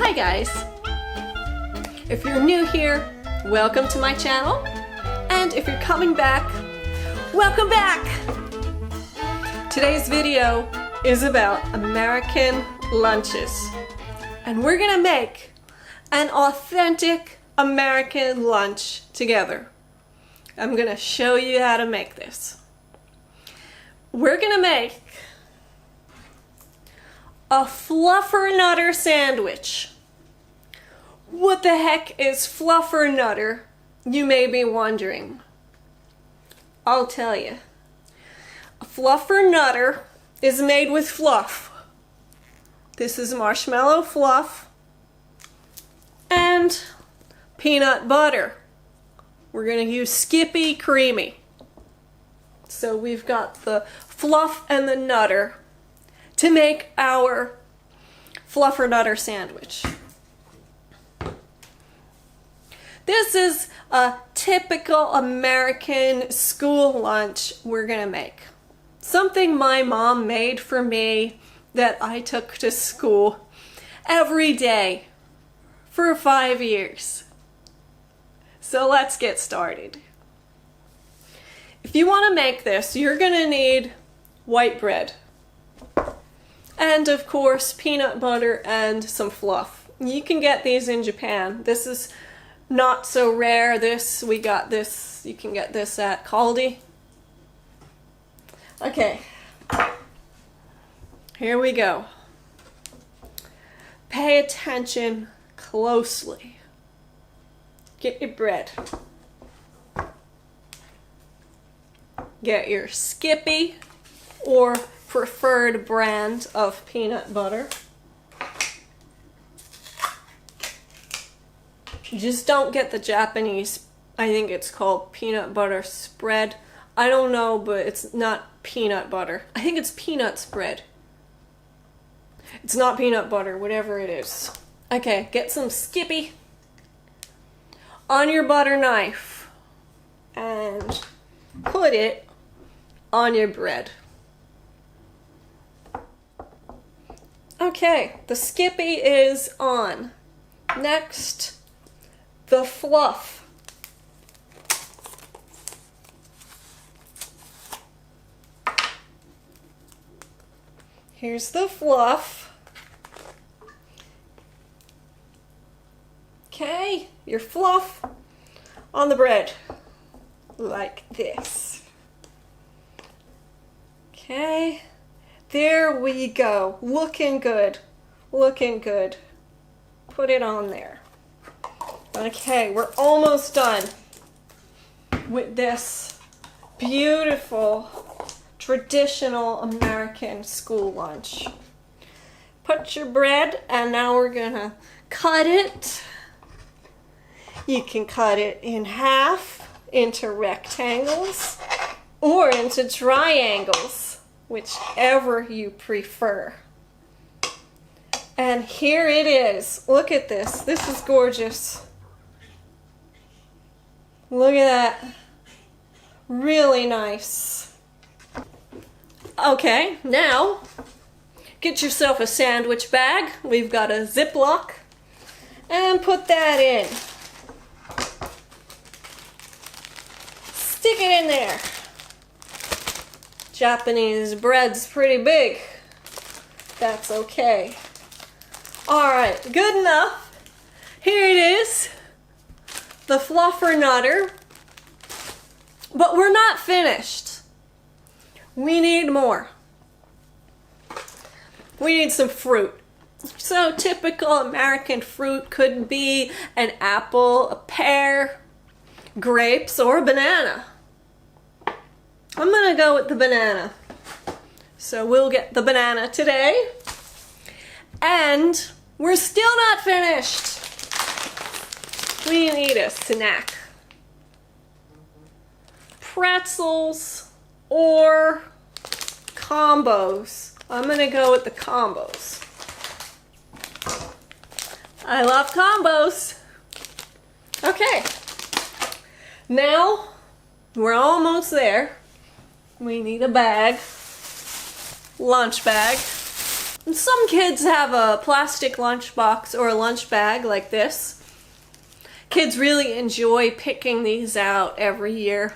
Hi guys! If you're new here, welcome to my channel. And if you're coming back, welcome back! Today's video is about American lunches. And we're gonna make an authentic American lunch together. I'm gonna show you how to make this. We're gonna make a Fluffernutter sandwich. What the heck is Fluffernutter, you may be wondering. I'll tell you. A Fluffernutter is made with fluff. This is marshmallow fluff and peanut butter. We're going to use Skippy Creamy. So we've got the fluff and the nutter to make our Fluffernutter sandwich. This is a typical American school lunch we're gonna make. Something my mom made for me that I took to school every day for 5 years. So let's get started. If you want to make this, you're gonna need white bread. And of course, peanut butter and some fluff. You can get these in Japan. This is not so rare. We got this, you can get this at Caldi. Okay, here we go. Pay attention closely. Get your bread. Get your Skippy or preferred brand of peanut butter. Just don't get the Japanese, I think it's called peanut butter spread. I don't know, but it's not peanut butter. I think it's peanut spread. It's not peanut butter, whatever it is. Okay, get some Skippy on your butter knife and put it on your bread. Okay, the Skippy is on. Next, the fluff. Here's the fluff. Okay, your fluff on the bread, like this. Okay, there we go. Looking good. Looking good. Put it on there. Okay, we're almost done with this beautiful traditional American school lunch. Put your bread, and now we're gonna cut it. You can cut it in half, into rectangles, or into triangles, whichever you prefer. And here it is. Look at this. This is gorgeous. Look at that. Really nice. Okay, now get yourself a sandwich bag. We've got a Ziploc. And put that in. Stick it in there. Japanese bread's pretty big. That's okay. Alright, good enough. Here it is. The Fluffernutter. But we're not finished. We need more. We need some fruit. So typical American fruit could be an apple, a pear, grapes, or a banana. I'm gonna go with the banana. So we'll get the banana today. And we're still not finished. We need a snack. Pretzels or combos. I'm gonna go with the combos. I love combos. Okay. Now we're almost there. We need a bag. Lunch bag. Some kids have a plastic lunchbox or a lunch bag like this. Kids really enjoy picking these out every year.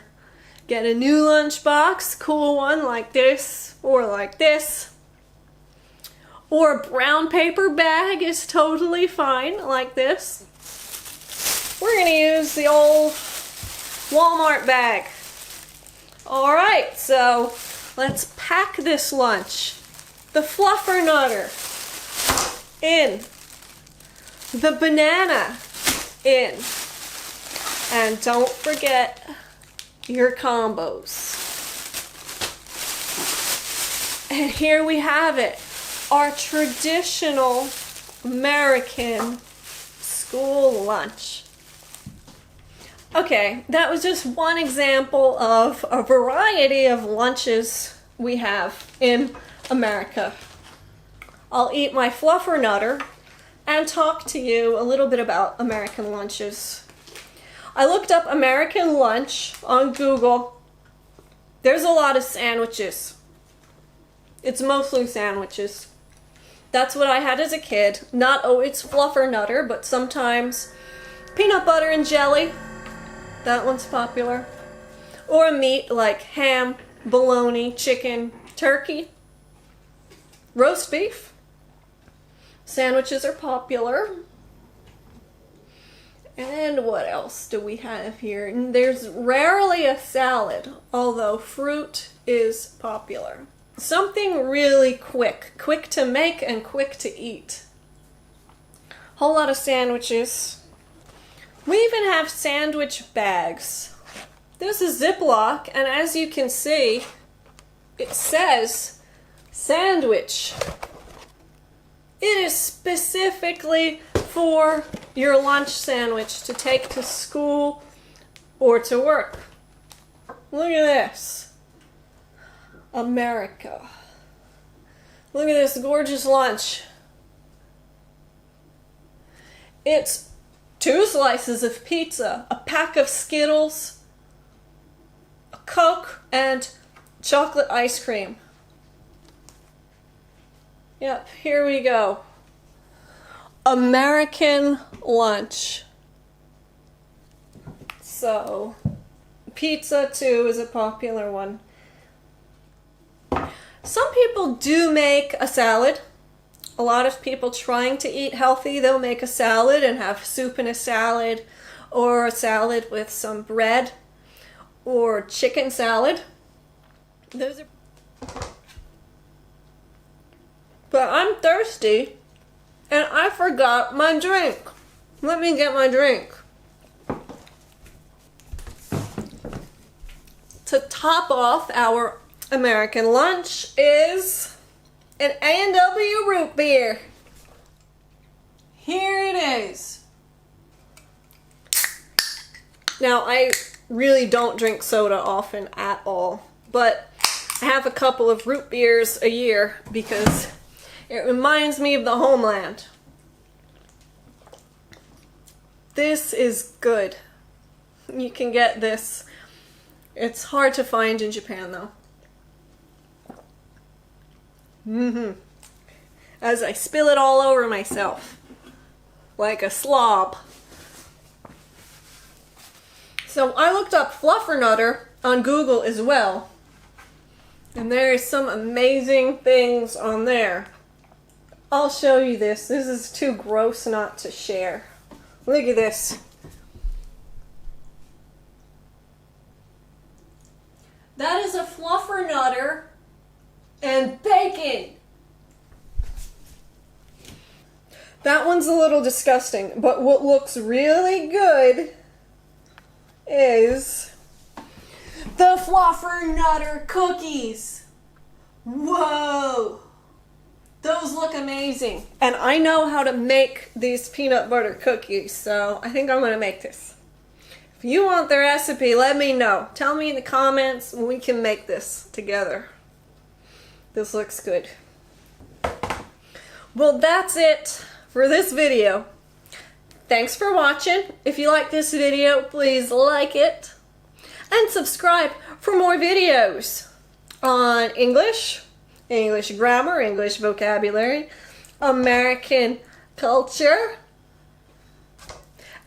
Get a new lunchbox, cool one like this or like this. Or a brown paper bag is totally fine like this. We're going to use the old Walmart bag. Alright, so let's pack this lunch. The Fluffernutter in. The banana in. And don't forget your combos. And here we have it. Our traditional American school lunch. Okay, that was just one example of a variety of lunches we have in America. I'll eat my Fluffernutter and talk to you a little bit about American lunches. I looked up American lunch on Google. There's a lot of sandwiches. It's mostly sandwiches. That's what I had as a kid. Not always Fluffernutter, but sometimes peanut butter and jelly. That one's popular. Or meat like ham, bologna, chicken, turkey, roast beef. Sandwiches are popular. And what else do we have here? And there's rarely a salad, although fruit is popular. Something really quick to make and quick to eat. Whole lot of sandwiches. We even have sandwich bags. This is Ziploc, and as you can see, it says sandwich. It is specifically for your lunch sandwich to take to school or to work. Look at this. America. Look at this gorgeous lunch. It's 2 slices of pizza, a pack of Skittles, a Coke, and chocolate ice cream. Yep, here we go. American lunch. So, pizza too is a popular one. Some people do make a salad. A lot of people trying to eat healthy, they'll make a salad and have soup in a salad, or a salad with some bread, or chicken salad. Those are. But I'm thirsty, and I forgot my drink. Let me get my drink. To top off our American lunch is an A&W root beer. Here it is. Now, I really don't drink soda often at all, but I have a couple of root beers a year because it reminds me of the homeland. This is good. You can get this. It's hard to find in Japan though. As I spill it all over myself. Like a slob. So I looked up Fluffernutter on Google as well. And there is some amazing things on there. I'll show you this. This is too gross not to share. Look at this. That is a Fluffernutter and bacon. That one's a little disgusting, but what looks really good is the Fluffernutter cookies. Whoa! Those look amazing. And I know how to make these peanut butter cookies, so I think I'm going to make this. If you want the recipe, let me know. Tell me in the comments and we can make this together. This looks good. Well, that's it for this video. Thanks for watching. If you like this video, please like it and subscribe for more videos on English, English grammar, English vocabulary, American culture.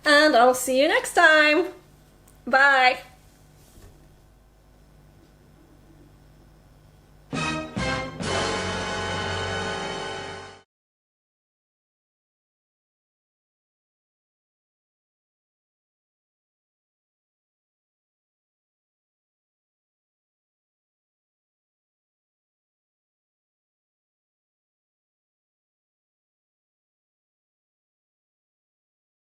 And I'll see you next time. Bye.